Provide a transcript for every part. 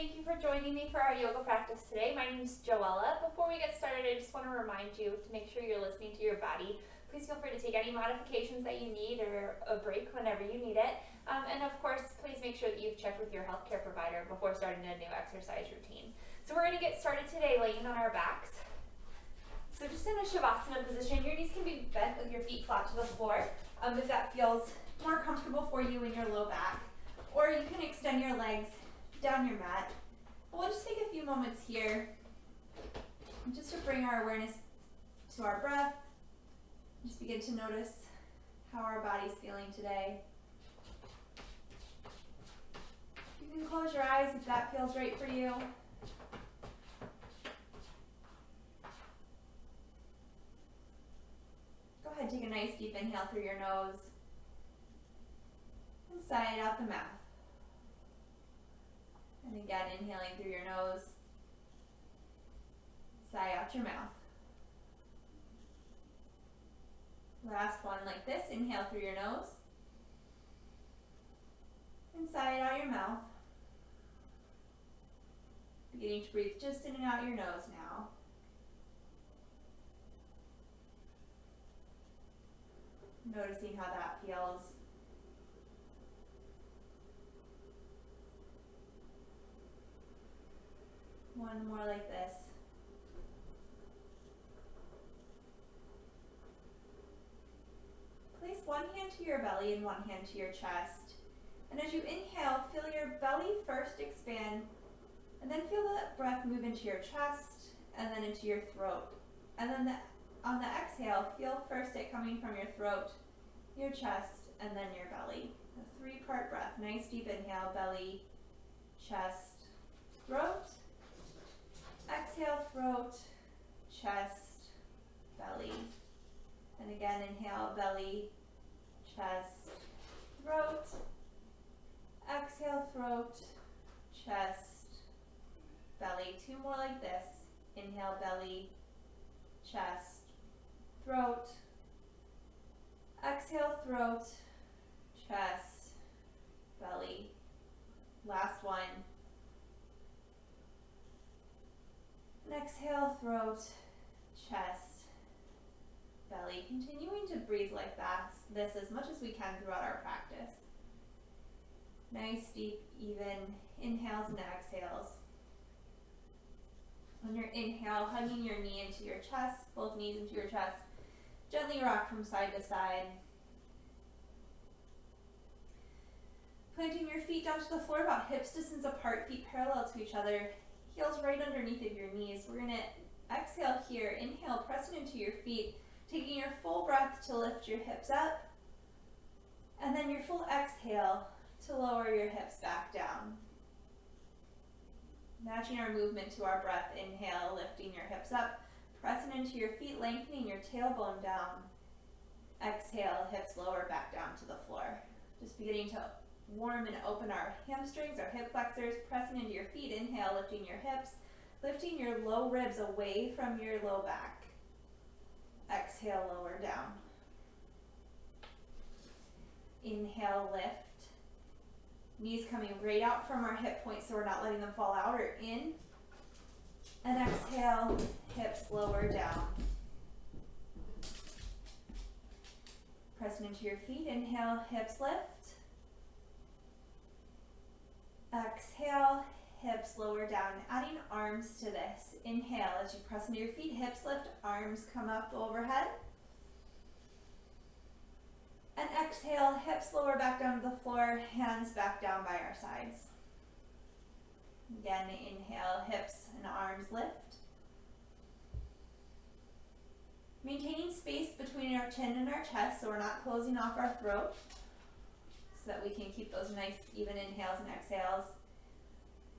Thank you for joining me for our yoga practice today. My name is Joella. Before we get started, I just want to remind you to make sure you're listening to your body. Please feel free to take any modifications that you need or a break whenever you need it. And of course, please make sure that you've checked with your healthcare provider before starting a new exercise routine. So we're going to get started today laying on our backs. So just in a Shavasana position, your knees can be bent with your feet flat to the floor if that feels more comfortable for you in your low back. Or you can extend your legs down your mat. We'll just take a few moments here just to bring our awareness to our breath. Just begin to notice how our body's feeling today. You can close your eyes if that feels right for you. Go ahead, take a nice deep inhale through your nose and sigh it out the mouth. And again, inhaling through your nose, sigh out your mouth. Last one like this, inhale through your nose, and sigh it out your mouth. Beginning to breathe just in and out your nose now. Noticing how that feels. One more like this. Place one hand to your belly and one hand to your chest. And as you inhale, feel your belly first expand, and then feel the breath move into your chest and then into your throat. And then on the exhale, feel first it coming from your throat, your chest, and then your belly. A three-part breath. Nice deep inhale, belly, chest, throat. Exhale, throat, chest, belly. And again, inhale, belly, chest, throat. Exhale, throat, chest, belly. Two more like this. Inhale, belly, chest, throat. Exhale, throat, chest, belly. Last one. And exhale, throat, chest, belly. Continuing to breathe like this as much as we can throughout our practice. Nice, deep, even inhales and exhales. On your inhale, hugging your knee into your chest, both knees into your chest. Gently rock from side to side. Planting your feet down to the floor about hips distance apart, feet parallel to each other. Heels right underneath of your knees. We're going to exhale here. Inhale, press it into your feet, taking your full breath to lift your hips up. And then your full exhale to lower your hips back down. Matching our movement to our breath. Inhale, lifting your hips up, pressing into your feet, lengthening your tailbone down. Exhale, hips lower back down to the floor. Just beginning to warm and open our hamstrings, our hip flexors, pressing into your feet. Inhale, lifting your hips, lifting your low ribs away from your low back. Exhale, lower down. Inhale, lift. Knees coming right out from our hip points so we're not letting them fall out or in. And exhale, hips lower down. Pressing into your feet. Inhale, hips lift. Exhale, hips lower down, adding arms to this. Inhale, as you press into your feet, hips lift, arms come up overhead. And exhale, hips lower back down to the floor, hands back down by our sides. Again, inhale, hips and arms lift. Maintaining space between our chin and our chest so we're not closing off our throat, so that we can keep those nice even inhales and exhales.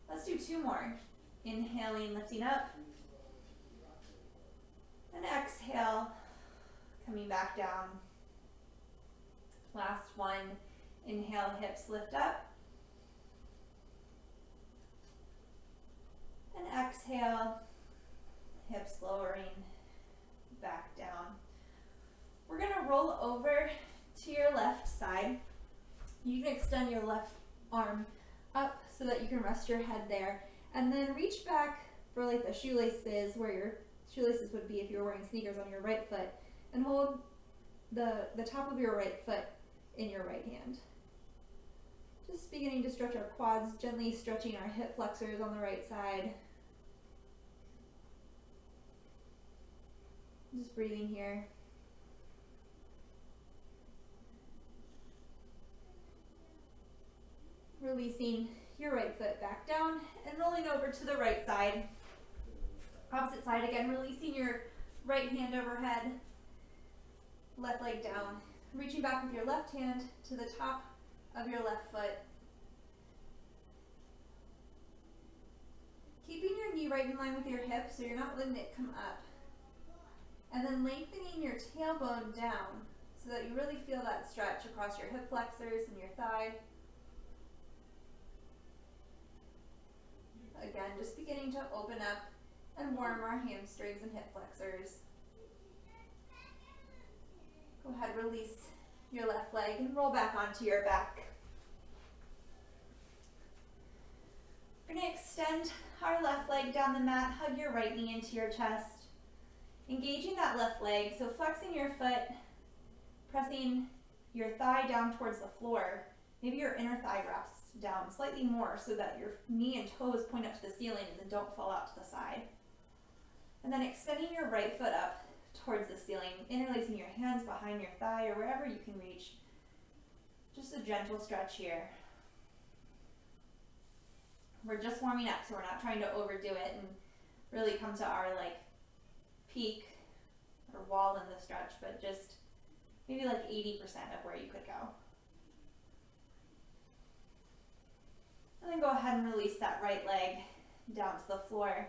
Let's do two more. Inhaling, lifting up. And exhale, coming back down. Last one. Inhale, hips lift up. And exhale, hips lowering back down. We're going to roll over to your left side. You can extend your left arm up so that you can rest your head there. And then reach back for like the shoelaces, where your shoelaces would be if you were wearing sneakers on your right foot, and hold the top of your right foot in your right hand. Just beginning to stretch our quads, gently stretching our hip flexors on the right side. Just breathing here. Releasing your right foot back down and rolling over to the right side. Opposite side again, releasing your right hand overhead, left leg down. Reaching back with your left hand to the top of your left foot. Keeping your knee right in line with your hip so you're not letting it come up. And then lengthening your tailbone down so that you really feel that stretch across your hip flexors and your thigh. Again, just beginning to open up and warm our hamstrings and hip flexors. Go ahead, release your left leg and roll back onto your back. We're going to extend our left leg down the mat, hug your right knee into your chest. Engaging that left leg, so flexing your foot, pressing your thigh down towards the floor. Maybe your inner thigh wraps down slightly more so that your knee and toes point up to the ceiling and then don't fall out to the side. And then extending your right foot up towards the ceiling, interlacing your hands behind your thigh or wherever you can reach. Just a gentle stretch here. We're just warming up, so we're not trying to overdo it and really come to our like peak or wall in the stretch, but just maybe like 80% of where you could go. And then go ahead and release that right leg down to the floor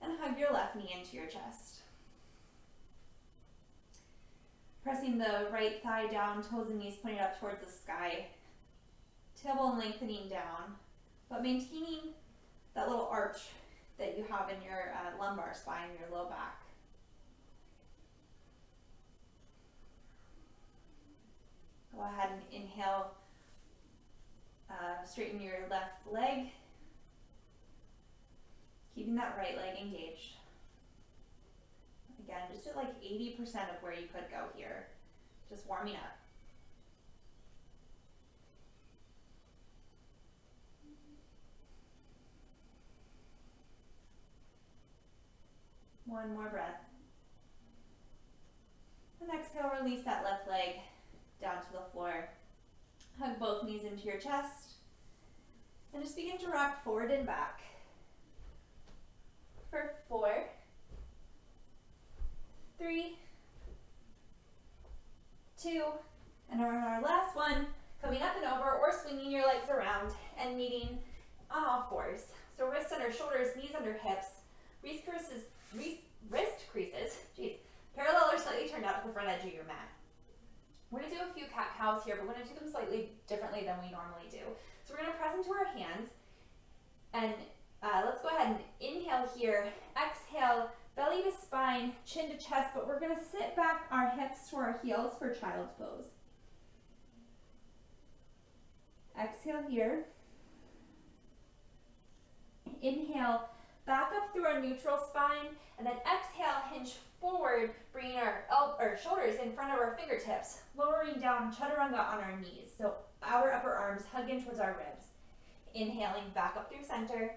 and hug your left knee into your chest. Pressing the right thigh down, toes and knees pointed up towards the sky. Tailbone lengthening down, but maintaining that little arch that you have in your lumbar spine, your low back. Go ahead and inhale. Straighten your left leg, keeping that right leg engaged. Again, just at like 80% of where you could go here, just warming up. One more breath. And exhale, release that left leg down to the floor. Hug both knees into your chest. And just begin to rock forward and back. For 4, 3, 2, and on our last one, coming up and over or swinging your legs around and meeting on all fours. So wrists under shoulders, knees under hips, wrist creases, parallel or slightly turned out to the front edge of your mat. We're going to do a few cat-cows here, but we're going to do them slightly differently than we normally do. So we're going to press into our hands, and let's go ahead and inhale here. Exhale, belly to spine, chin to chest, but we're going to sit back our hips to our heels for child's pose. Exhale here. Inhale, back up through our neutral spine, and then exhale, hinge forward, bringing our shoulders in front of our fingertips, lowering down chaturanga on our knees. So our upper arms hug in towards our ribs. Inhaling back up through center.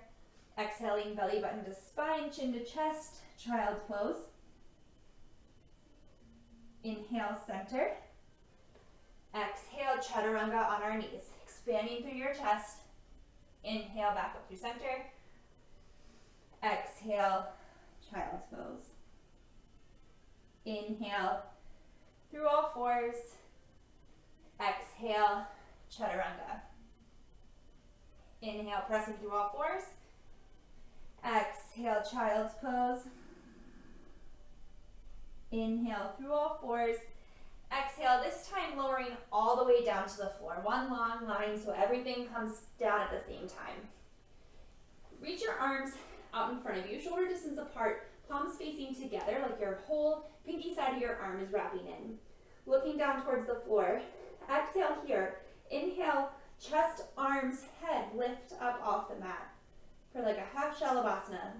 Exhaling, belly button to spine, chin to chest, child's pose. Inhale, center. Exhale, chaturanga on our knees. Expanding through your chest. Inhale, back up through center. Exhale, child's pose. Inhale, through all fours. Exhale, chaturanga. Inhale, pressing through all fours. Exhale, child's pose. Inhale, through all fours. Exhale, this time lowering all the way down to the floor. One long line so everything comes down at the same time. Reach your arms out in front of you, shoulder distance apart, palms facing together like your whole pinky side of your arm is wrapping in. Looking down towards the floor. Exhale here. Inhale, chest, arms, head lift up off the mat for like a half half Shalabhasana.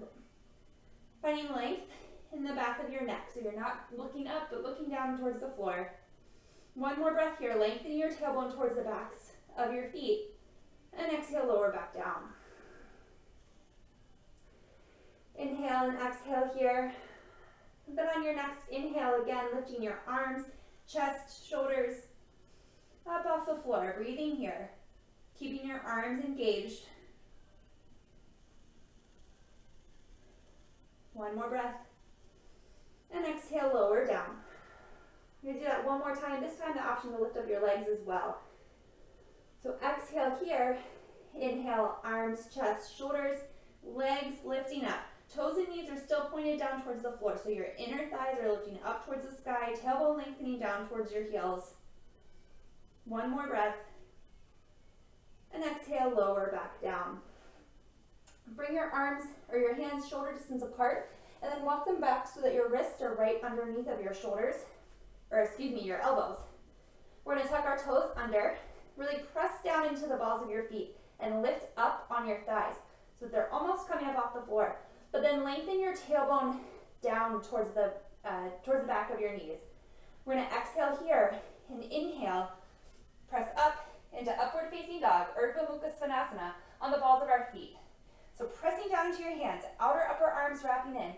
Finding length in the back of your neck, so you're not looking up, but looking down towards the floor. One more breath here, lengthening your tailbone towards the backs of your feet. And exhale, lower back down. Inhale and exhale here. Then on your next inhale, again, lifting your arms, chest, shoulders, up off the floor. Breathing here. Keeping your arms engaged. One more breath. And exhale, lower down. You're going to do that one more time. This time the option to lift up your legs as well. So exhale here. Inhale, arms, chest, shoulders, legs lifting up. Toes and knees are still pointed down towards the floor, so your inner thighs are lifting up towards the sky, tailbone lengthening down towards your heels. One more breath. And exhale, lower back down. Bring your arms or your hands shoulder distance apart, and then walk them back so that your wrists are right underneath of your shoulders, your elbows. We're going to tuck our toes under, really press down into the balls of your feet, and lift up on your thighs so that they're almost coming up off the floor. But then lengthen your tailbone down towards the back of your knees. We're going to exhale here and inhale, press up into upward facing dog, Urdhva Mukha Svanasana, on the balls of our feet. So pressing down into your hands, outer upper arms wrapping in.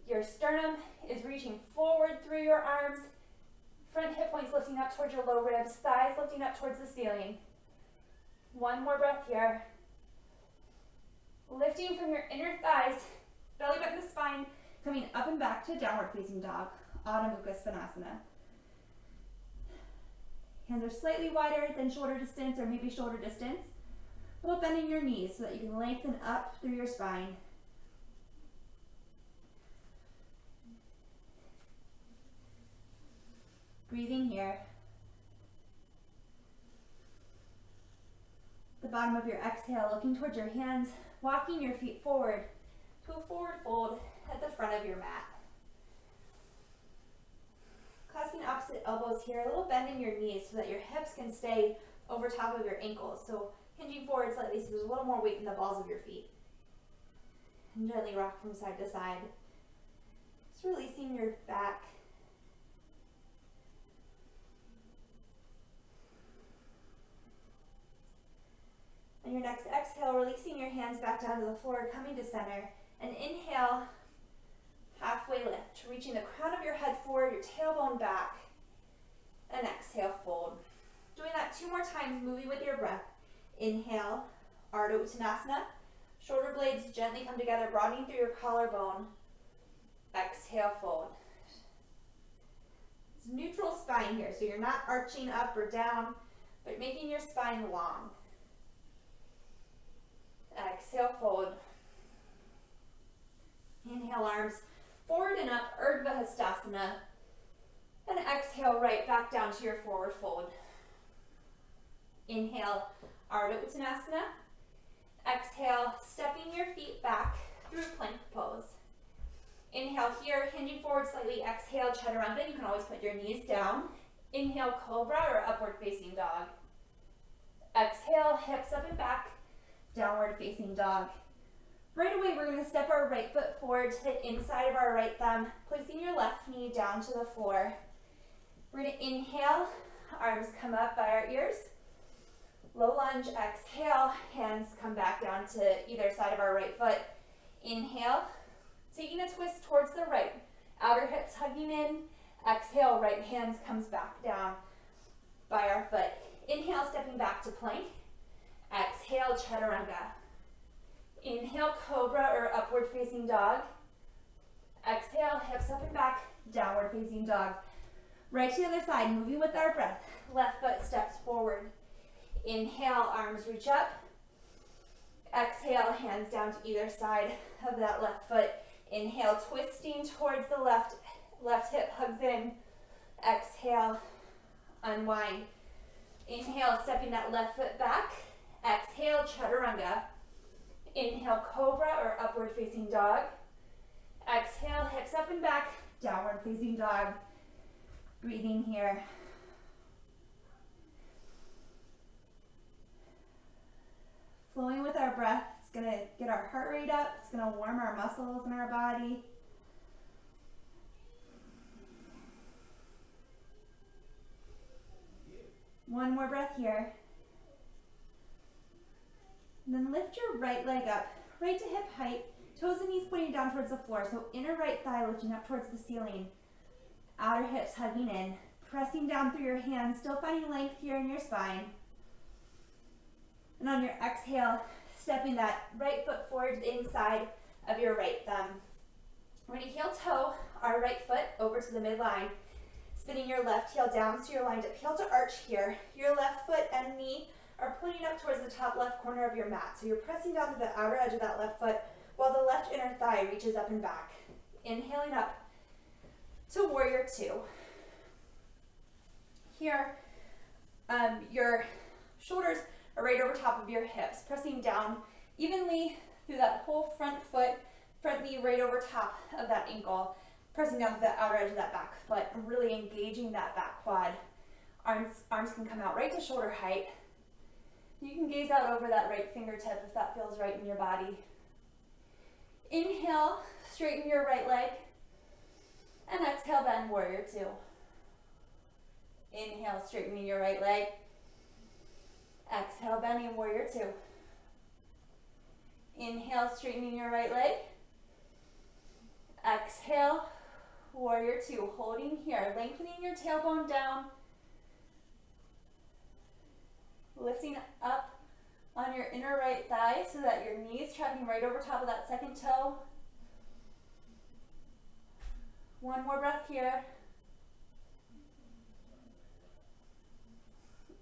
Your sternum is reaching forward through your arms, front hip points lifting up towards your low ribs, thighs lifting up towards the ceiling. One more breath here. Lifting from your inner thighs, belly button to spine, coming up and back to downward facing dog, Adho Mukha Svanasana. Hands are slightly wider than shoulder distance or maybe shoulder distance. A little bend in your knees so that you can lengthen up through your spine. Breathing here. The bottom of your exhale, looking towards your hands, walking your feet forward to a forward fold at the front of your mat. Clasping opposite elbows here, a little bend in your knees so that your hips can stay over top of your ankles. So hinging forward slightly so there's a little more weight in the balls of your feet. And gently rock from side to side. Just releasing your back. On your next exhale, releasing your hands back down to the floor, coming to center. And inhale, halfway lift, reaching the crown of your head forward, your tailbone back. And exhale, fold. Doing that 2 more times, moving with your breath. Inhale, Ardha Uttanasana. Shoulder blades gently come together, broadening through your collarbone. Exhale, fold. It's neutral spine here, so you're not arching up or down, but making your spine long. Exhale, fold. Inhale, arms forward and up, Urdhva Hastasana. And exhale, right back down to your forward fold. Inhale, Ardha Uttanasana. Exhale, stepping your feet back through plank pose. Inhale here, hinging forward slightly. Exhale, Chaturanga. You can always put your knees down. Inhale, Cobra or upward facing dog. Exhale, hips up and back, downward facing dog. Right away, we're going to step our right foot forward to the inside of our right thumb, placing your left knee down to the floor. We're going to inhale, arms come up by our ears. Low lunge, exhale, hands come back down to either side of our right foot. Inhale, taking a twist towards the right. Outer hips hugging in. Exhale, right hands comes back down by our foot. Inhale, stepping back to plank. Exhale, Chaturanga. Inhale, Cobra or upward facing dog. Exhale, hips up and back, downward facing dog. Right to the other side, moving with our breath. Left foot steps forward. Inhale, arms reach up. Exhale, hands down to either side of that left foot. Inhale, twisting towards the left hip hugs in. Exhale, unwind. Inhale, stepping that left foot back. Exhale, Chaturanga. Inhale, Cobra or upward facing dog. Exhale, hips up and back, downward facing dog. Breathing here. Flowing with our breath. It's going to get our heart rate up. It's going to warm our muscles in our body. One more breath here. And then lift your right leg up, right to hip height, toes and knees pointing down towards the floor. So inner right thigh lifting up towards the ceiling. Outer hips hugging in, pressing down through your hands, still finding length here in your spine. And on your exhale, stepping that right foot forward to the inside of your right thumb. We're going to heel toe our right foot over to the midline, spinning your left heel down so you're lined up heel to arch here. Your left foot and knee are pointing up towards the top left corner of your mat. So you're pressing down to the outer edge of that left foot while the left inner thigh reaches up and back. Inhaling up to warrior two. Here, your shoulders are right over top of your hips, pressing down evenly through that whole front foot, front knee right over top of that ankle, pressing down to the outer edge of that back foot, and really engaging that back quad. Arms can come out right to shoulder height. You can gaze out over that right fingertip if that feels right in your body. Inhale, straighten your right leg, and exhale, bend warrior two. Inhale, straightening your right leg. Exhale, bending warrior two. Inhale, straightening your right leg. Exhale, warrior two. Holding here, lengthening your tailbone down. Lifting up on your inner right thigh so that your knees tracking right over top of that second toe. One more breath here.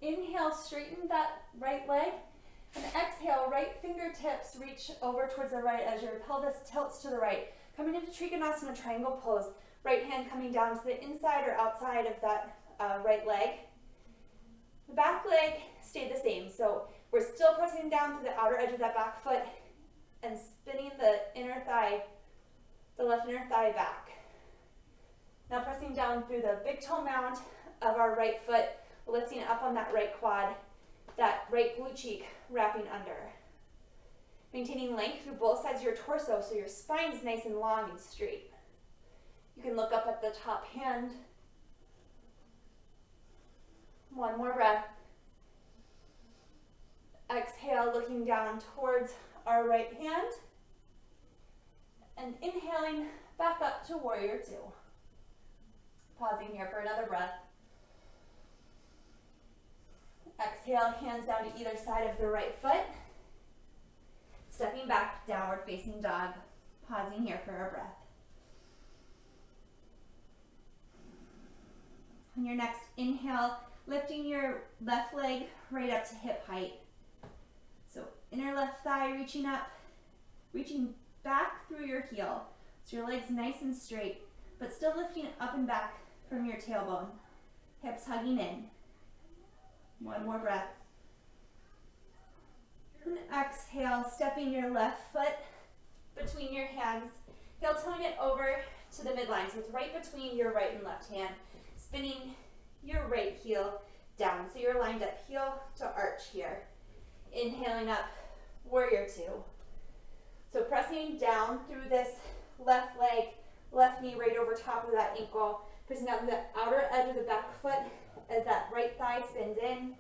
Inhale, straighten that right leg, and exhale, right fingertips reach over towards the right as your pelvis tilts to the right. Coming into Trikonasana triangle pose, right hand coming down to the inside or outside of that right leg. The back leg stayed the same, so we're still pressing down to the outer edge of that back foot and spinning the inner thigh, the left inner thigh back. Now pressing down through the big toe mound of our right foot, lifting up on that right quad, that right glute cheek wrapping under. Maintaining length through both sides of your torso so your spine is nice and long and straight. You can look up at the top hand. One more breath. Exhale, looking down towards our right hand. And inhaling back up to warrior two. Pausing here for another breath. Exhale, hands down to either side of the right foot. Stepping back, downward facing dog. Pausing here for a breath. On your next inhale, lifting your left leg right up to hip height. So inner left thigh reaching up, reaching back through your heel. So your leg's nice and straight, but still lifting up and back from your tailbone. Hips hugging in. One more breath. And exhale, stepping your left foot between your hands. Heel toeing it over to the midline. So it's right between your right and left hand. Spinning your right heel down. So you're lined up heel to arch here. Inhaling up, warrior two. So pressing down through this left leg, left knee right over top of that ankle. Pressing down to the outer edge of the back foot as that right thigh spins in.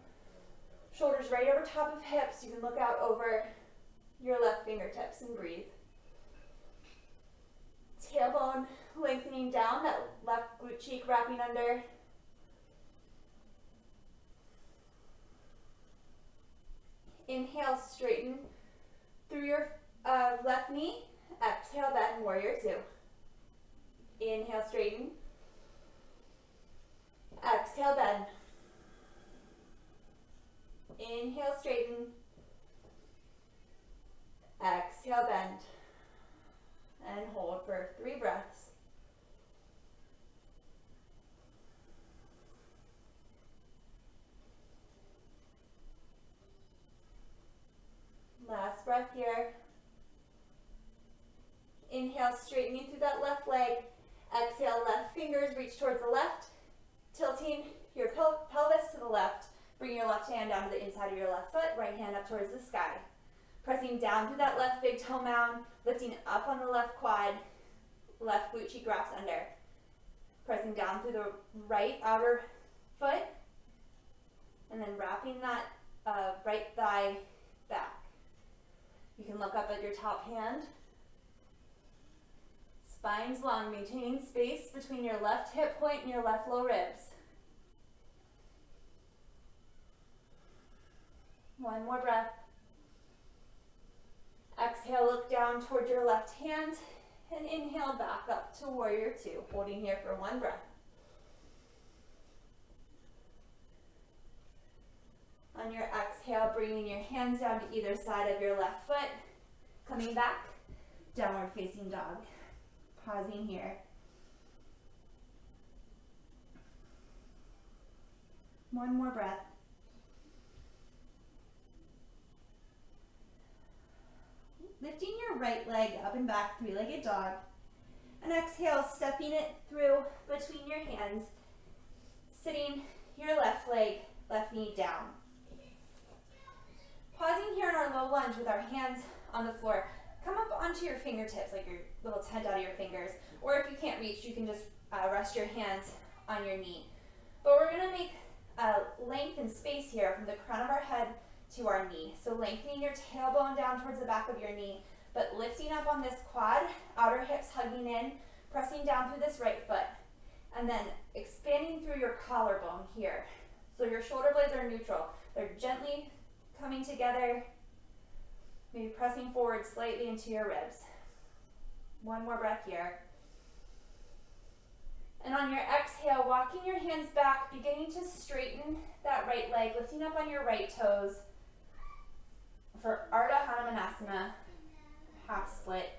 Shoulders right over top of hips. You can look out over your left fingertips and breathe. Tailbone lengthening down, that left glute cheek wrapping under. Inhale, straighten through your left knee. Exhale, bend, warrior two. Inhale, straighten. Exhale, bend. Inhale, straighten. Exhale, bend. And hold for 3 breaths. Last breath here. Inhale, straightening through that left leg. Exhale, left fingers reach towards the left. Tilting your pelvis to the left. Bring your left hand down to the inside of your left foot, right hand up towards the sky. Pressing down through that left big toe mound, lifting up on the left quad, left glute cheek wraps under. Pressing down through the right outer foot, and then wrapping that right thigh back. You can look up at your top hand. Spine's long, maintaining space between your left hip point and your left low ribs. One more breath. Exhale, look down toward your left hand, and inhale back up to warrior two, holding here for one breath. On your exhale, bringing your hands down to either side of your left foot, coming back, downward facing dog. Pausing here. One more breath. Lifting your right leg up and back, three-legged dog. And exhale, stepping it through between your hands, sitting your left leg, left knee down. Pausing here in our low lunge with our hands on the floor. Come up onto your fingertips, like your little tent out of your fingers. Or if you can't reach, you can just rest your hands on your knee. But we're gonna make length and space here from the crown of our head to our knee. So lengthening your tailbone down towards the back of your knee, but lifting up on this quad, outer hips hugging in, pressing down through this right foot. And then expanding through your collarbone here. So your shoulder blades are neutral. They're gently coming together, maybe pressing forward slightly into your ribs. One more breath here. And on your exhale, walking your hands back, beginning to straighten that right leg, lifting up on your right toes for Ardha Hanumanasana, half split.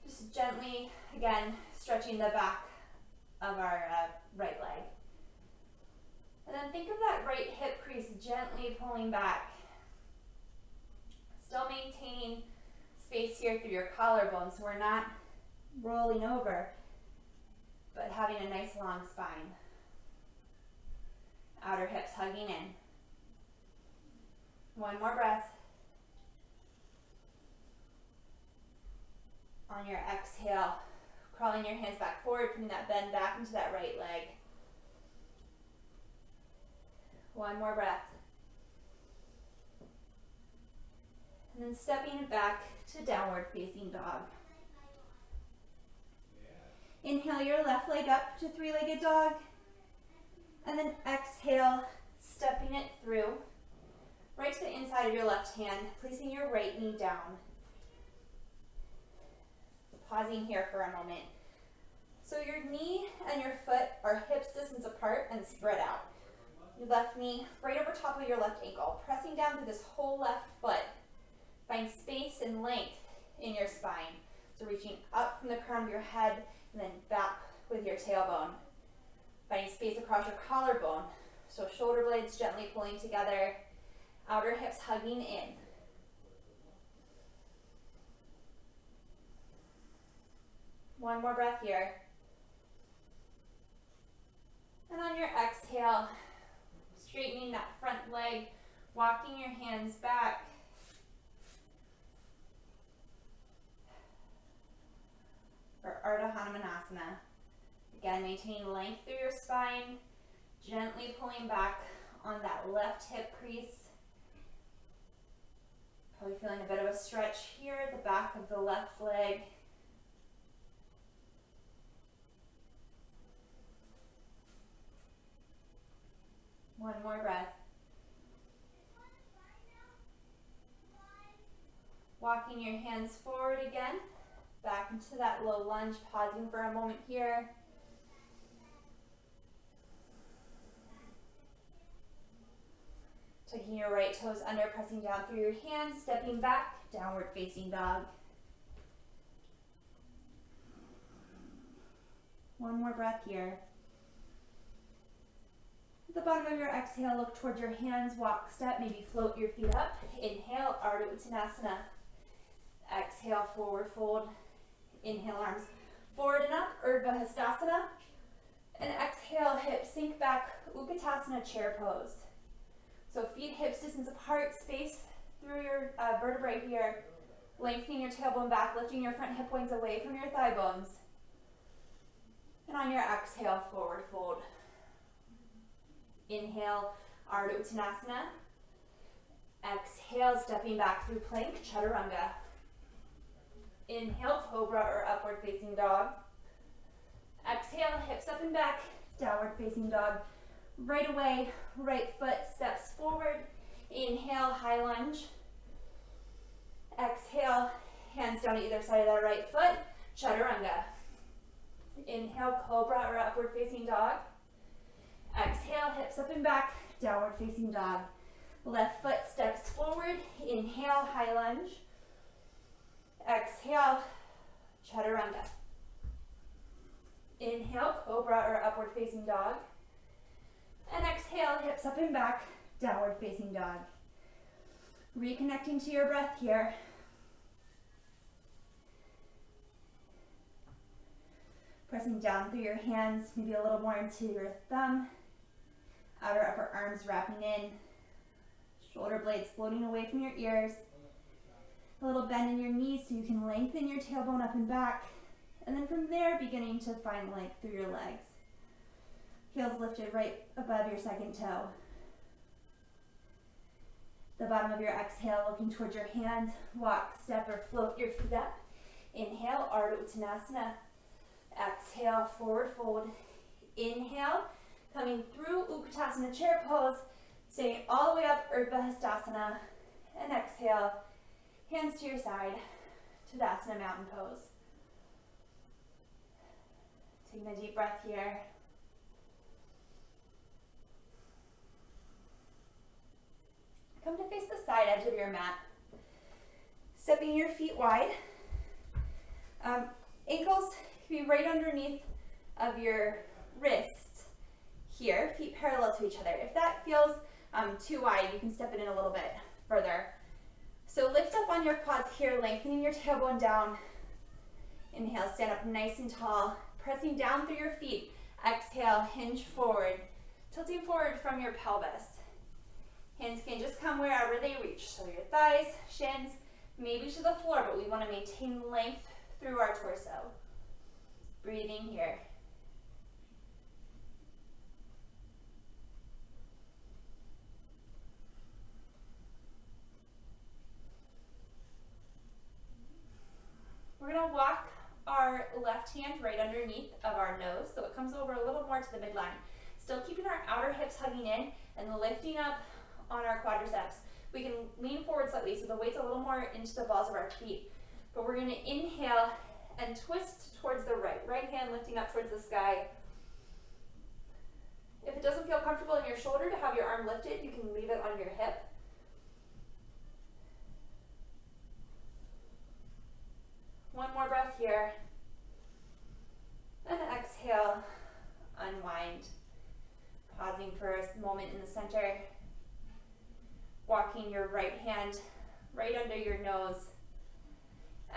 Just gently, again, stretching the back of our right leg. And then think of that right hip crease gently pulling back. Still maintaining space here through your collarbone, so we're not rolling over, but having a nice long spine. Outer hips hugging in. One more breath. On your exhale, crawling your hands back forward, putting that bend back into that right leg. One more breath. And then stepping it back to downward facing dog. Inhale your left leg up to three-legged dog. And then exhale, stepping it through, right to the inside of your left hand, placing your right knee down. Pausing here for a moment. So your knee and your foot are hips distance apart and spread out. Your left knee right over top of your left ankle, pressing down through this whole left foot. Find space and length in your spine. So reaching up from the crown of your head and then back with your tailbone. Finding space across your collarbone. So shoulder blades gently pulling together, outer hips hugging in. One more breath here. And on your exhale, straightening that front leg, walking your hands back. For Ardha Hanumanasana. Again, maintaining length through your spine, gently pulling back on that left hip crease. Probably feeling a bit of a stretch here at the back of the left leg. One more breath. Walking your hands forward again, back into that low lunge, pausing for a moment here. Taking your right toes under, pressing down through your hands, stepping back, downward facing dog. One more breath here. At the bottom of your exhale, look towards your hands, walk, step, maybe float your feet up. Inhale, Ardha Uttanasana. Exhale, forward fold. Inhale, arms forward and up, Urdhva Hastasana. And exhale, hips sink back, Utkatasana, chair pose. So feet hips distance apart, space through your vertebrae here, lengthening your tailbone back, lifting your front hip points away from your thigh bones. And on your exhale, forward fold. Inhale, Ardha Uttanasana. Exhale, stepping back through plank, chaturanga. Inhale, cobra or upward facing dog. Exhale, hips up and back, downward facing dog. Right away, right foot steps forward. Inhale, high lunge. Exhale, hands down to either side of that right foot, chaturanga. Inhale, cobra or upward facing dog. Exhale, hips up and back, downward facing dog. Left foot steps forward. Inhale, high lunge. Exhale, chaturanga. Inhale, cobra or upward facing dog. And exhale, hips up and back, downward facing dog. Reconnecting to your breath here. Pressing down through your hands, maybe a little more into your thumb. Outer upper arms wrapping in. Shoulder blades floating away from your ears. A little bend in your knees so you can lengthen your tailbone up and back. And then from there, beginning to find length through your legs. Heels lifted right above your second toe. The bottom of your exhale, looking towards your hands. Walk, step, or float your feet up. Inhale, Ardha Uttanasana. Exhale, forward fold. Inhale, coming through Utkatasana chair pose. Staying all the way up, Urdhva Hastasana. And exhale, hands to your side, Tadasana mountain pose. Taking a deep breath here. Come to face the side edge of your mat. Stepping your feet wide. Ankles can be right underneath of your wrists here, feet parallel to each other. If that feels too wide, you can step it in a little bit further. So lift up on your quads here, lengthening your tailbone down. Inhale, stand up nice and tall, pressing down through your feet. Exhale, hinge forward, tilting forward from your pelvis. Hands can just come wherever they reach. So your thighs, shins, maybe to the floor, but we want to maintain length through our torso. Breathing here. We're going to walk our left hand right underneath of our nose so it comes over a little more to the midline. Still keeping our outer hips hugging in and lifting up on our quadriceps. We can lean forward slightly so the weight's a little more into the balls of our feet. But we're going to inhale and twist towards the right. Right hand lifting up towards the sky. If it doesn't feel comfortable in your shoulder to have your arm lifted, you can leave it on your hip. One more breath here. And exhale, unwind. Pausing for a moment in the center. Walking your right hand right under your nose.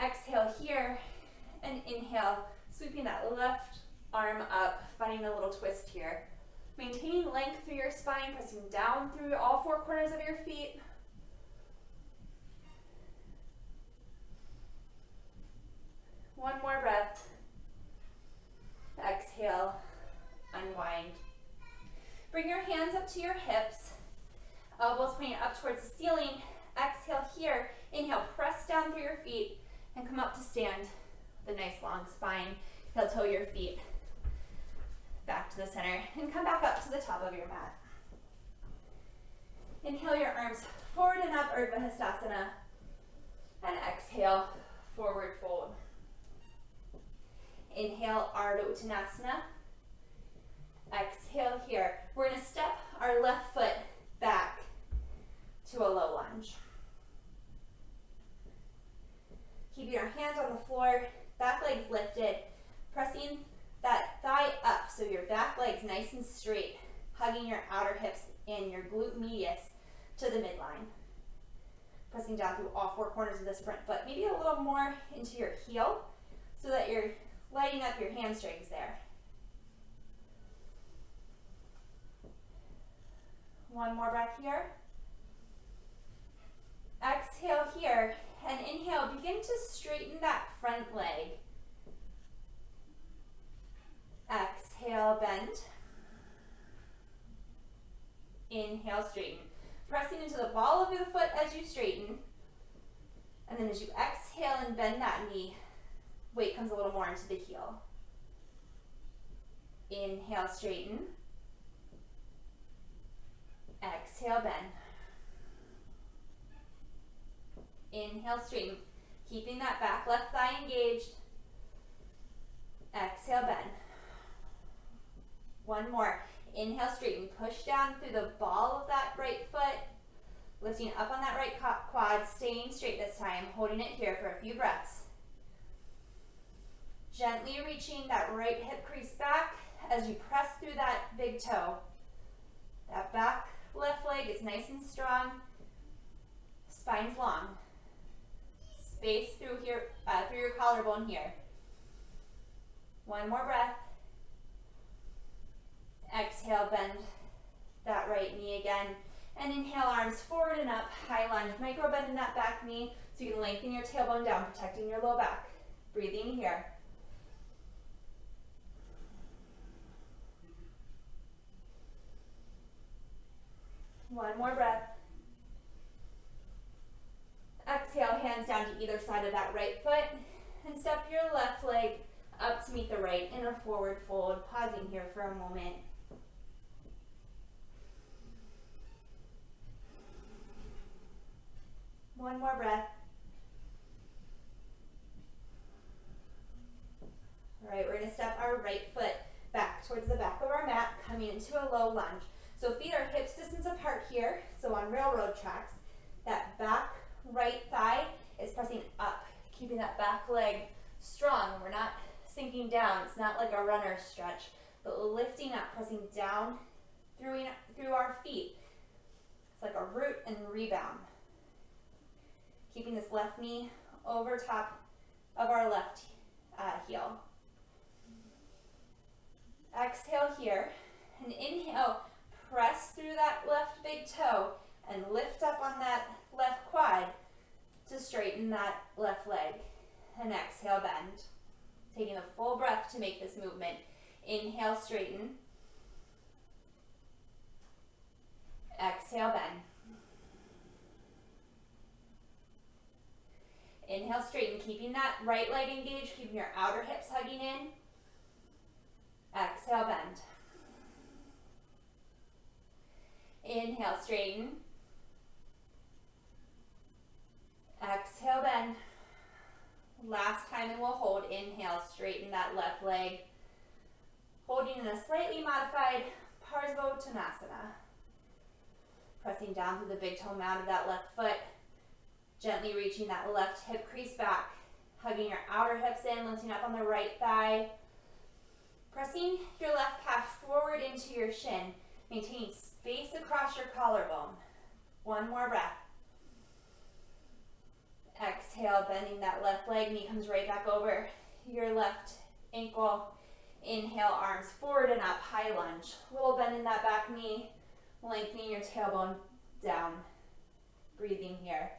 Exhale here and inhale, sweeping that left arm up, finding a little twist here. Maintaining length through your spine, pressing down through all four corners of your feet. One more breath. Exhale, unwind. Bring your hands up to your hips. Elbows pointing up towards the ceiling. Exhale here. Inhale, press down through your feet and come up to stand with a nice long spine. Heel toe your feet back to the center and come back up to the top of your mat. Inhale your arms forward and up, Urdhva Hastasana. And exhale, forward fold. Inhale, Ardha Uttanasana. Exhale here. We're going to step our left foot back to a low lunge. Keeping our hands on the floor, back legs lifted, pressing that thigh up so your back leg's nice and straight, hugging your outer hips and your glute medius to the midline. Pressing down through all four corners of this front foot, maybe a little more into your heel so that you're lighting up your hamstrings there. One more breath here. exhale here, and inhale, begin to straighten that front leg. Exhale, bend. Inhale, straighten. Pressing into the ball of the foot as you straighten. And then as you exhale and bend that knee, weight comes a little more into the heel. Inhale, straighten. Exhale, bend. Inhale, straighten. Keeping that back left thigh engaged. Exhale, bend. One more. Inhale, straighten. Push down through the ball of that right foot. Lifting up on that right quad. Staying straight this time. Holding it here for a few breaths. Gently reaching that right hip crease back as you press through that big toe. That back left leg is nice and strong. Spine's long. Space through here, through your collarbone here. One more breath. Exhale, bend that right knee again. And inhale, arms forward and up, high lunge. Micro bend in that back knee so you can lengthen your tailbone down, protecting your low back. Breathing here. One more breath. Exhale, hands down to either side of that right foot. And step your left leg up to meet the right in a forward fold. Pausing here for a moment. One more breath. All right, we're going to step our right foot back towards the back of our mat, coming into a low lunge. So feet are hips distance apart here, so on railroad tracks. That back right thigh is pressing up, keeping that back leg strong. We're not sinking down. It's not like a runner stretch, but lifting up, pressing down through our feet. It's like a root and rebound. Keeping this left knee over top of our left heel. Exhale here, and inhale, press through that left big toe and lift up on that left quad to straighten that left leg. And exhale, bend. Taking a full breath to make this movement. Inhale, straighten. Exhale, bend. Inhale, straighten, keeping that right leg engaged, keeping your outer hips hugging in. Exhale, bend. Inhale, straighten. Exhale, bend. Last time, and we'll hold. Inhale, straighten that left leg. Holding in a slightly modified Parsvottanasana. Pressing down through the big toe mound of that left foot. Gently reaching that left hip crease back. Hugging your outer hips in, lifting up on the right thigh. Pressing your left calf forward into your shin. Maintaining space across your collarbone. One more breath. Exhale, bending that left leg. Knee comes right back over your left ankle. Inhale, arms forward and up, high lunge. Little bend in that back knee. Lengthening your tailbone down. Breathing here.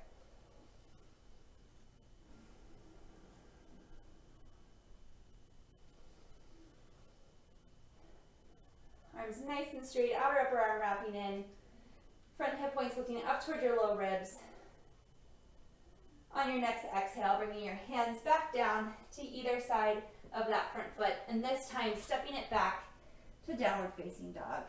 Arms nice and straight, outer upper arm wrapping in. Front hip points lifting up toward your low ribs. On your next exhale, bringing your hands back down to either side of that front foot. And this time, stepping it back to downward facing dog.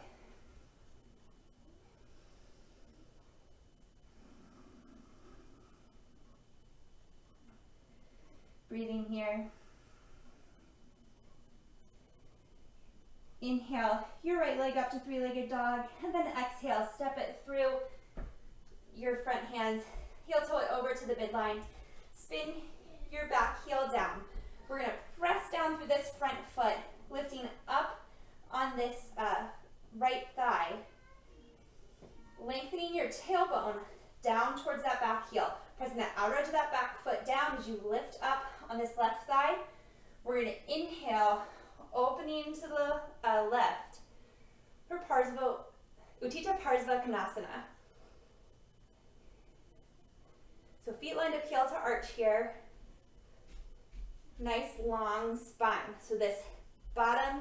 Breathing here. Inhale, your right leg up to three-legged dog, and then exhale, step it through your front hands, heel toe it over to the midline, spin your back heel down. We're gonna press down through this front foot, lifting up on this right thigh, lengthening your tailbone down towards that back heel, pressing that outer edge of that back foot down as you lift up on this left thigh. We're gonna inhale, opening to the left for Uttita Parsva Konasana. So feet lined up, heel to arch here. Nice long spine. So this bottom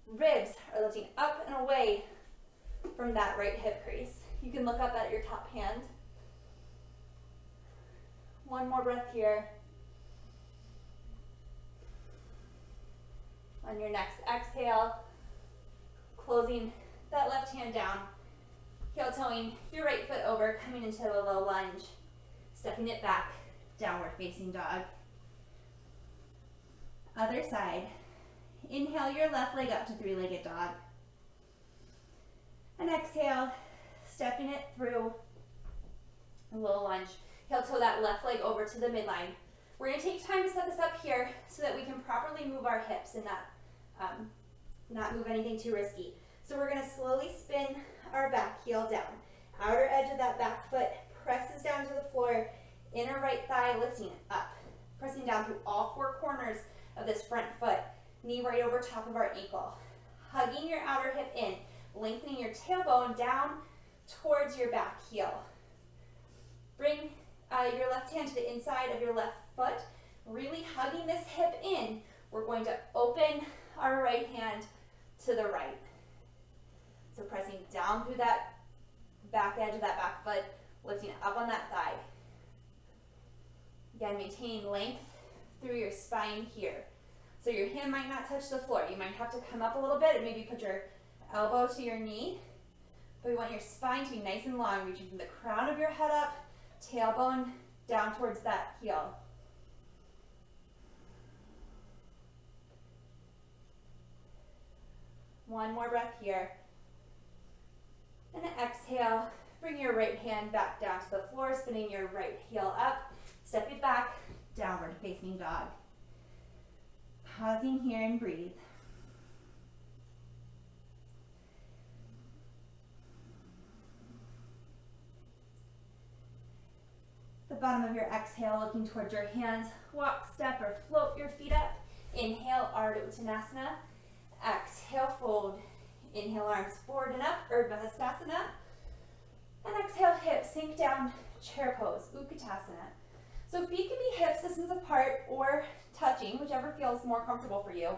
ribs are lifting up and away from that right hip crease. You can look up at your top hand. One more breath here. On your next exhale, closing that left hand down, heel toeing your right foot over, coming into a low lunge, stepping it back, downward facing dog. Other side. Inhale your left leg up to three-legged dog. And exhale, stepping it through a low lunge. Heel toe that left leg over to the midline. We're going to take time to set this up here so that we can properly move our hips and not move anything too risky. So we're going to slowly spin our back heel down. Outer edge of that back foot presses down to the floor. Inner right thigh lifting it up. Pressing down through all four corners of this front foot. Knee right over top of our ankle. Hugging your outer hip in. Lengthening your tailbone down towards your back heel. Bring your left hand to the inside of your left foot. Really hugging this hip in. We're going to open our right hand to the right. So pressing down through that back edge of that back foot, lifting up on that thigh. Again, maintain length through your spine here. So your hand might not touch the floor. You might have to come up a little bit and maybe put your elbow to your knee. But we want your spine to be nice and long, reaching from the crown of your head up, tailbone down towards that heel. One more breath here. And exhale, bring your right hand back down to the floor, spinning your right heel up, step it back, downward facing dog. Pausing here and breathe. The bottom of your exhale, looking towards your hands, walk, step, or float your feet up. Inhale, Ardha Uttanasana. Exhale, fold. Inhale, arms forward and up, Urdhva Hastasana. And exhale, hips sink down, chair pose, Utkatasana. So feet can be hip distance apart or touching, whichever feels more comfortable for you.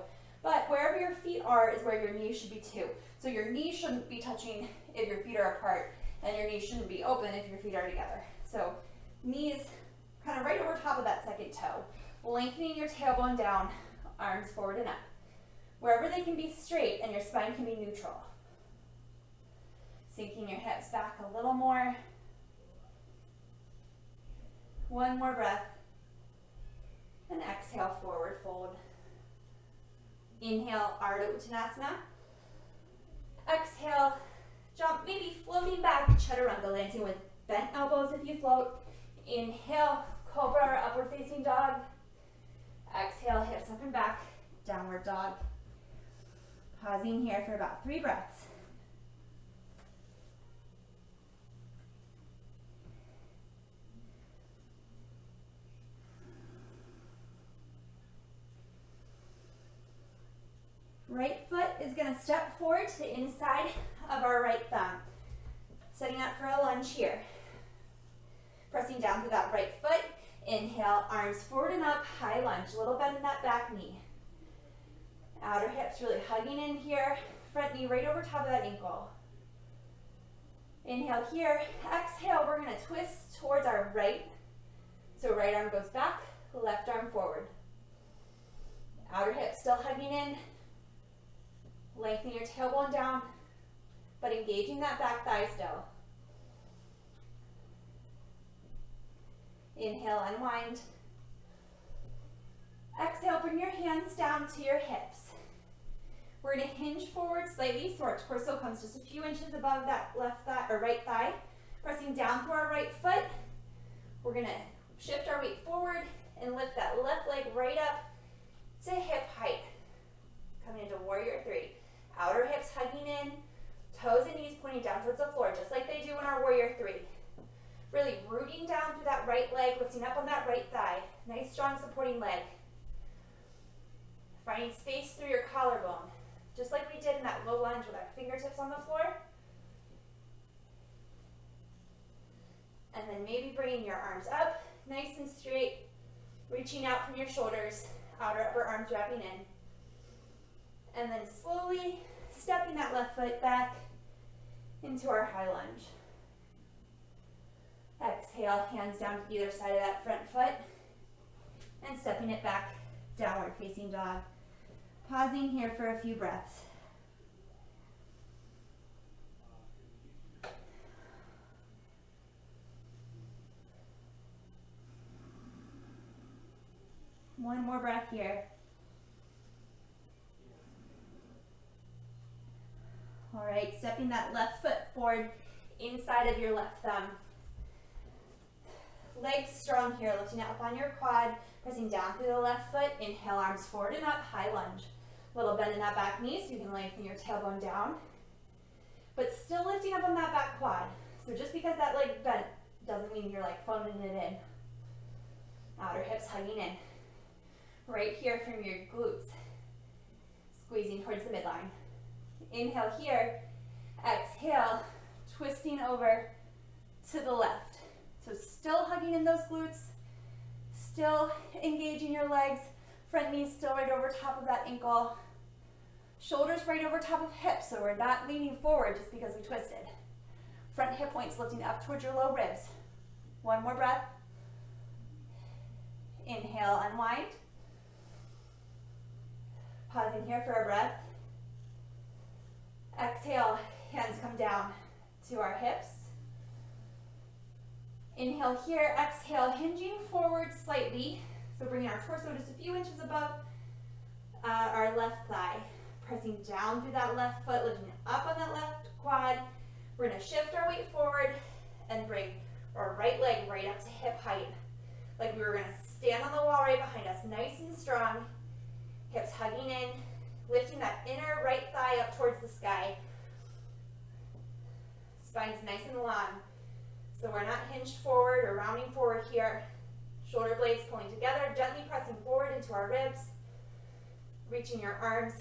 But wherever your feet are is where your knees should be too. So your knees shouldn't be touching if your feet are apart, and your knees shouldn't be open if your feet are together. So knees kind of right over top of that second toe. Lengthening your tailbone down, arms forward and up. Wherever they can be straight and your spine can be neutral. Sinking your hips back a little more. One more breath. And exhale, forward fold. Inhale, Ardha Uttanasana. Exhale, jump, maybe floating back, Chaturanga, landing with bent elbows if you float. Inhale, Cobra or upward facing dog. Exhale, hips up and back, downward dog. Pausing here for about 3 breaths. Right foot is going to step forward to the inside of our right thumb. Setting up for a lunge here. Pressing down through that right foot. Inhale, arms forward and up, high lunge. Little bend in that back knee. Outer hips really hugging in here. Front knee right over top of that ankle. Inhale here. Exhale, we're going to twist towards our right. So right arm goes back, left arm forward. Outer hip still hugging in. Lengthening your tailbone down, but engaging that back thigh still. Inhale, unwind. Exhale, bring your hands down to your hips. We're going to hinge forward slightly so our torso comes just a few inches above that left thigh or right thigh. Pressing down through our right foot. We're going to shift our weight forward and lift that left leg right up to hip height. Coming into Warrior 3. Outer hips hugging in, toes and knees pointing down towards the floor, just like they do in our Warrior 3. Really rooting down through that right leg, lifting up on that right thigh. Nice, strong, supporting leg. Finding space through your collarbone, just like we did in that low lunge with our fingertips on the floor. And then maybe bringing your arms up nice and straight, reaching out from your shoulders, outer upper arms wrapping in. And then slowly stepping that left foot back into our high lunge. Exhale, hands down to either side of that front foot, and stepping it back, downward facing dog. Pausing here for a few breaths. One more breath here. All right, stepping that left foot forward inside of your left thumb. Legs strong here, lifting it up on your quad, pressing down through the left foot. Inhale, arms forward and up, high lunge. Little bend in that back knee so you can lengthen your tailbone down, but still lifting up on that back quad. So just because that leg bent doesn't mean you're like phoning it in. Outer hips hugging in. Right here from your glutes, squeezing towards the midline. Inhale here, exhale, twisting over to the left. So still hugging in those glutes, still engaging your legs, front knees still right over top of that ankle, shoulders right over top of hips, so we're not leaning forward just because we twisted. Front hip points lifting up towards your low ribs. One more breath. Inhale, unwind. Pausing here for a breath. Exhale, hands come down to our hips. Inhale here, exhale, hinging forward slightly. So bringing our torso just a few inches above our left thigh. Pressing down through that left foot, lifting up on that left quad. We're gonna shift our weight forward and bring our right leg right up to hip height. Like we were gonna stand on the wall right behind us, nice and strong. Hips hugging in, lifting that inner right thigh up towards the sky. Spine's nice and long. So we're not hinged forward or rounding forward here. Shoulder blades pulling together, gently pressing forward into our ribs. Reaching your arms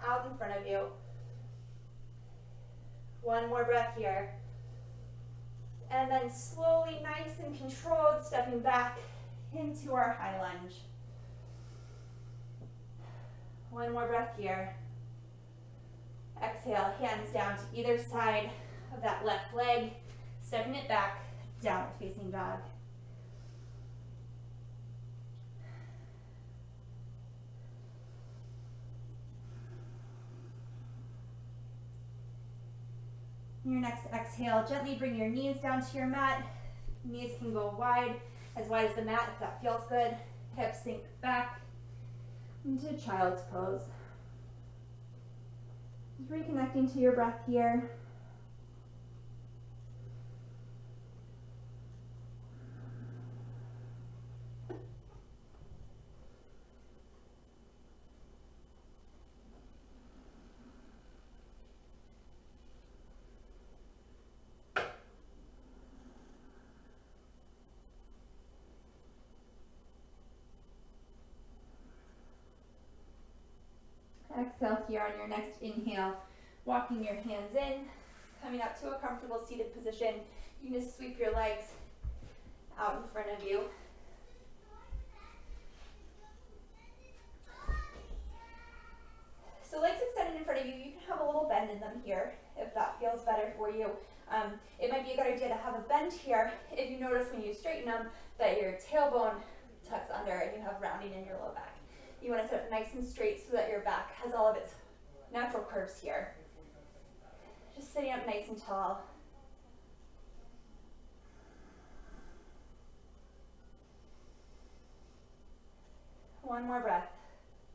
out in front of you. One more breath here. And then slowly, nice and controlled, stepping back into our high lunge. One more breath here. Exhale, hands down to either side of that left leg, stepping it back, downward facing dog. Your next exhale, gently bring your knees down to your mat. Knees can go wide as the mat if that feels good. Hips sink back into child's pose. Just reconnecting to your breath here. Exhale here on your next inhale, walking your hands in, coming up to a comfortable seated position. You can just sweep your legs out in front of you. So legs extended in front of you, you can have a little bend in them here if that feels better for you. It might be a good idea to have a bend here if you notice when you straighten them that your tailbone tucks under and you have rounding in your low back. You want to sit up nice and straight so that your back has all of its natural curves here. Just sitting up nice and tall. One more breath,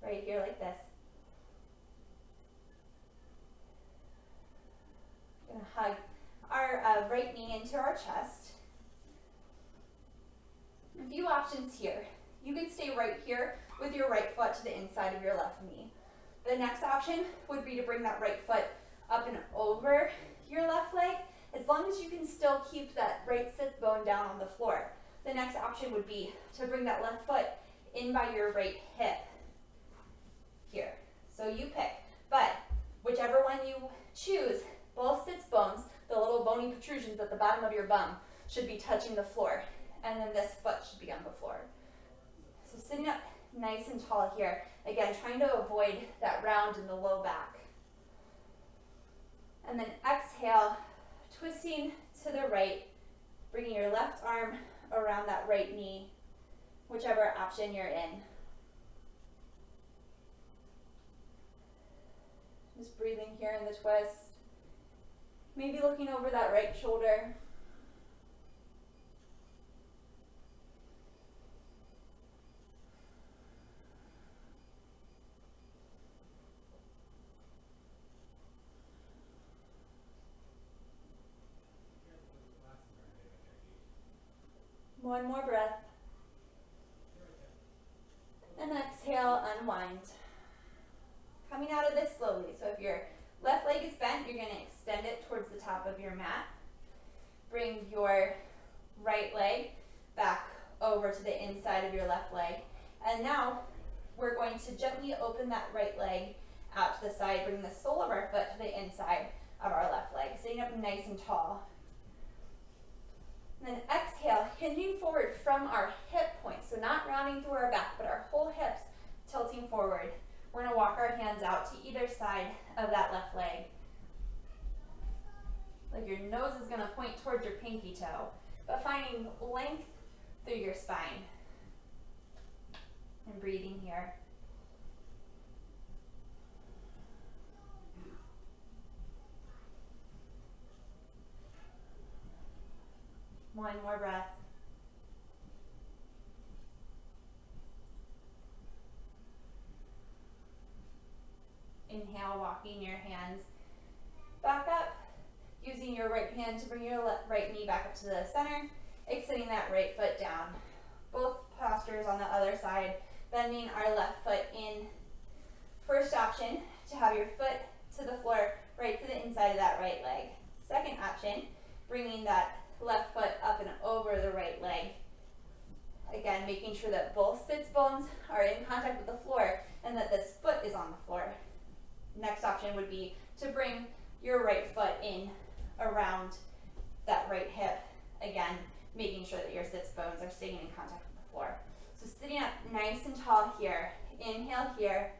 right here like this. Gonna hug our right knee into our chest. A few options here. You can stay right here with your right foot to the inside of your left knee. The next option would be to bring that right foot up and over your left leg, as long as you can still keep that right sit bone down on the floor. The next option would be to bring that left foot in by your right hip here. So you pick, but whichever one you choose, both sits bones, the little bony protrusions at the bottom of your bum, should be touching the floor. and then this foot should be on the floor. So sitting up nice and tall here. Again, trying to avoid that round in the low back. And then exhale, twisting to the right, bringing your left arm around that right knee, whichever option you're in. Just breathing here in the twist. Maybe looking over that right shoulder. One more breath. And exhale, unwind. Coming out of this slowly. So if your left leg is bent, you're going to extend it towards the top of your mat. Bring your right leg back over to the inside of your left leg. And now we're going to gently open that right leg out to the side, bring the sole of our foot to the inside of our left leg, sitting up nice and tall. And then exhale, hinging forward from our hip points, so not rounding through our back, but our whole hips tilting forward. We're going to walk our hands out to either side of that left leg. Like your nose is going to point towards your pinky toe, but finding length through your spine. And breathing here. One more breath. Inhale, walking your hands back up, using your right hand to bring your right knee back up to the center, extending that right foot down. Both postures on the other side, bending our left foot in. First option, to have your foot to the floor, right to the inside of that right leg. Second option, bringing that left foot up and over the right leg. Again, making sure that both sits bones are in contact with the floor and that this foot is on the floor. Next option would be to bring your right foot in around that right hip. Again, making sure that your sits bones are staying in contact with the floor. So sitting up nice and tall here. Inhale here.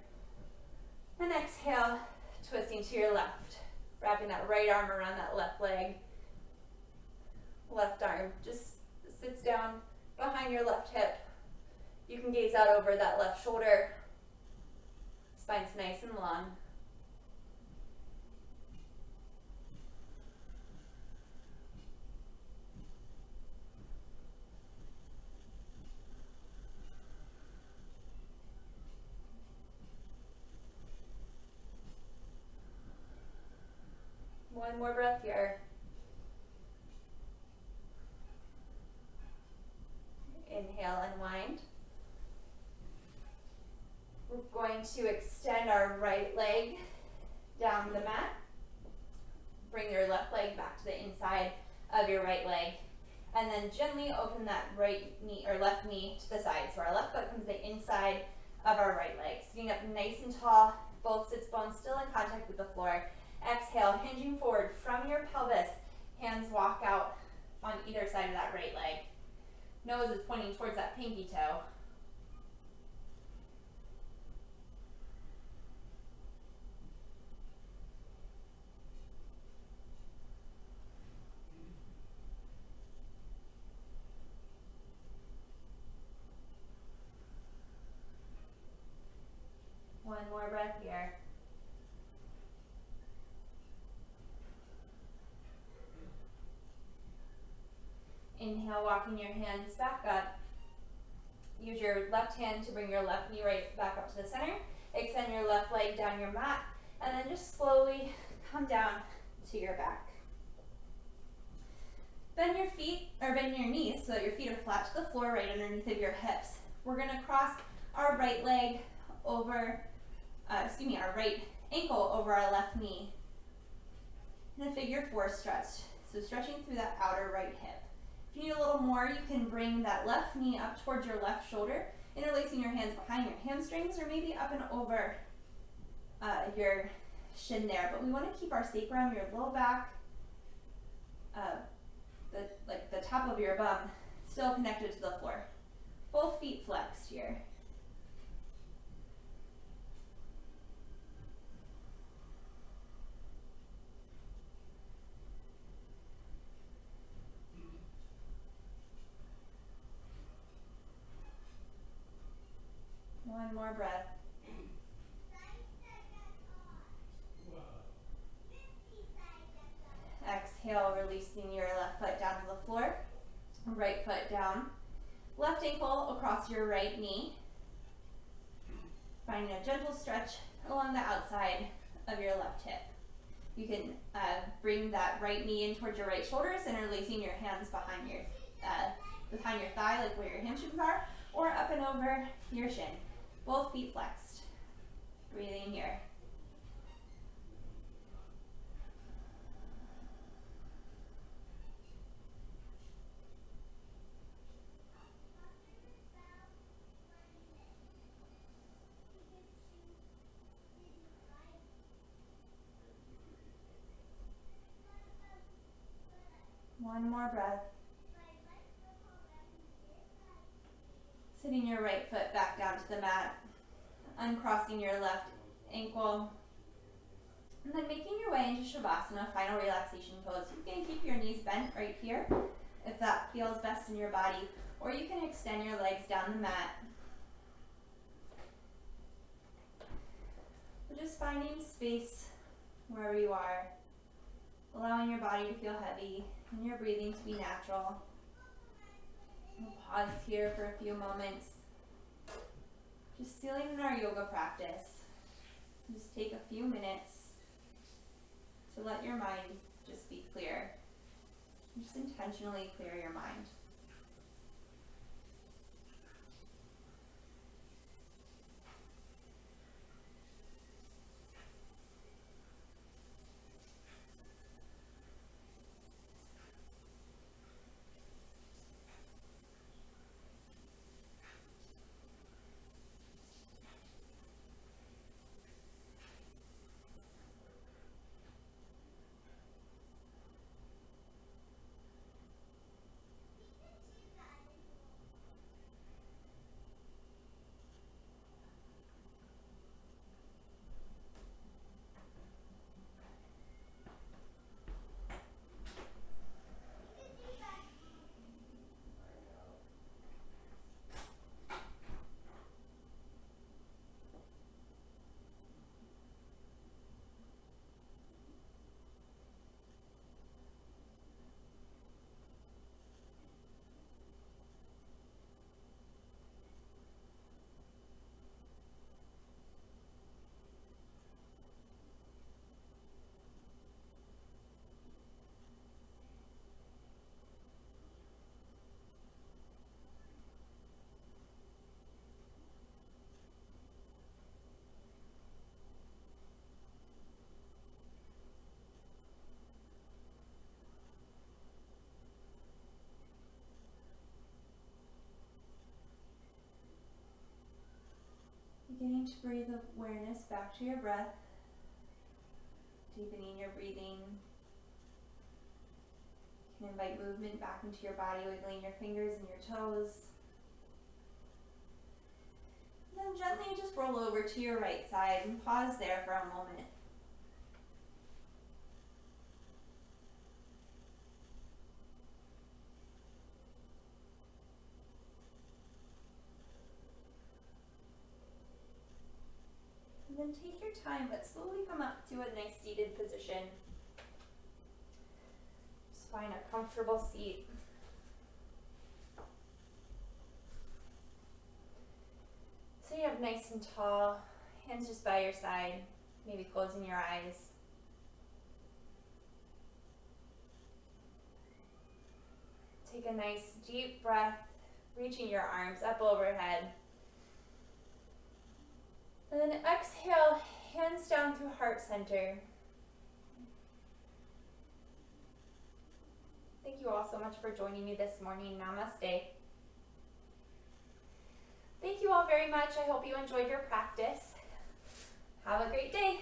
And exhale, twisting to your left. Wrapping that right arm around that left leg. Left arm just sits down behind your left hip. You can gaze out over that left shoulder. Spine's nice and long. One more breath here. Inhale, unwind. We're going to extend our right leg down the mat. Bring your left leg back to the inside of your right leg. And then gently open that right knee or left knee to the side. So our left foot comes to the inside of our right leg. Sitting up nice and tall, both sits bones still in contact with the floor. Exhale, hinging forward from your pelvis. Hands walk out on either side of that right leg. Nose is pointing towards that pinky toe. One more breath here. Inhale, walking your hands back up. Use your left hand to bring your left knee right back up to the center. Extend your left leg down your mat, and then just slowly come down to your back. Bend your feet, or bend your knees so that your feet are flat to the floor right underneath of your hips. We're gonna cross our right leg over, our right ankle over our left knee in a figure four stretch. So stretching through that outer right hip. If you need a little more, you can bring that left knee up towards your left shoulder, interlacing your hands behind your hamstrings or maybe up and over your shin there. But we want to keep our sacrum, your low back, the top of your bum still connected to the floor. Both feet flexed here. One more breath. Exhale, releasing your left foot down to the floor. Right foot down. Left ankle across your right knee. Finding a gentle stretch along the outside of your left hip. You can bring that right knee in towards your right shoulders and releasing your hands behind your thigh, like where your hamstrings are, or up and over your shin. Both feet flexed. Breathing here. One more breath. Sitting your right foot back down to the mat, uncrossing your left ankle, and then making your way into Shavasana, final relaxation pose. You can keep your knees bent right here if that feels best in your body, or you can extend your legs down the mat. We're just finding space wherever you are, allowing your body to feel heavy and your breathing to be natural. We'll pause here for a few moments. Just sealing in our yoga practice. Just take a few minutes to let your mind just be clear. Just intentionally clear your mind. Beginning to breathe awareness back to your breath, deepening your breathing. You can invite movement back into your body, wiggling your fingers and your toes. And then gently just roll over to your right side and pause there for a moment. And then take your time, but slowly come up to a nice seated position. Just find a comfortable seat. Sitting up nice and tall, hands just by your side, maybe closing your eyes. Take a nice deep breath, reaching your arms up overhead. And then exhale, hands down through heart center. Thank you all so much for joining me this morning. Namaste. Thank you all very much. I hope you enjoyed your practice. Have a great day.